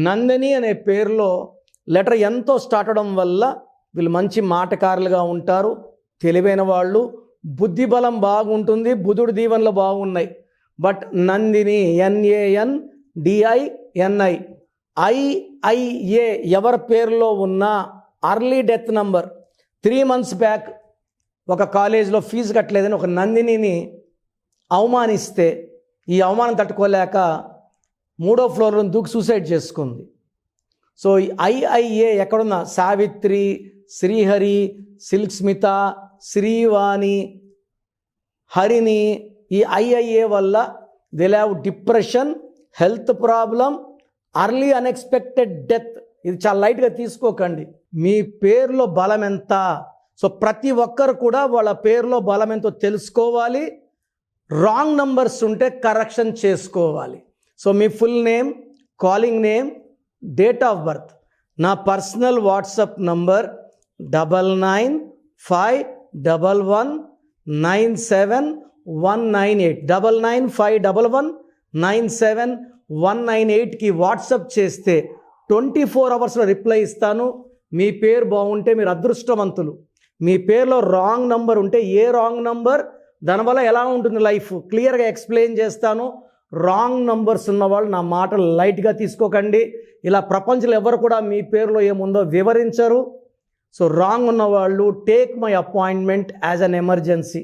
నందిని అనే పేరులో లెటర్ ఎంతో స్టార్ట్ అవడం వల్ల వీళ్ళు మంచి మాటకారులుగా ఉంటారు, తెలివైన వాళ్ళు, బుద్ధి బలం బాగుంటుంది, బుధుడి దీవెనలు బాగున్నాయి. బట్ నందిని NANDINI IIA ఎవరి పేరులో ఉన్న early death number 3 months back ఒక కాలేజీలో ఫీజు కట్టలేదని ఒక నందినిని అవమానిస్తే ఈ అవమానం తట్టుకోలేక 3వ ఫ్లోర్లో దూకి సూసైడ్ చేసుకుంది. సో ఈ IIA ఎక్కడున్నా సావిత్రి, శ్రీహరి, సిల్క్ స్మిత, శ్రీవాణి, హరిని, ఈ IIA వల్ల they have depression, health problem, early unexpected death. ఇది చాలా లైట్గా తీసుకోకండి. మీ పేరులో బలం ఎంత, సో ప్రతి ఒక్కరు కూడా వాళ్ళ పేరులో బలం ఎంతో తెలుసుకోవాలి. రాంగ్ నంబర్స్ ఉంటే కరెక్షన్ చేసుకోవాలి. So me full name, calling name, date of birth, నా పర్సనల్ వాట్సాప్ నంబర్ 9951197198 9951197198కి వాట్సాప్ చేస్తే 24 hours రిప్లై ఇస్తాను. మీ పేరు బాగుంటే మీరు అదృష్టవంతులు. మీ పేరులో రాంగ్ నంబర్ ఉంటే ఏ రాంగ్ నంబర్, దానివల్ల ఎలా ఉంటుంది లైఫ్ క్లియర్గా ఎక్స్ప్లెయిన్ చేస్తాను. రాంగ్ నంబర్స్ ఉన్నవాళ్ళు నా మాటలు లైట్గా తీసుకోకండి. ఇలా ప్రపంచంలో ఎవరు కూడా మీ పేరులో ఏముందో వివరించరు. సో రాంగ్ ఉన్నవాళ్ళు take my appointment as an emergency.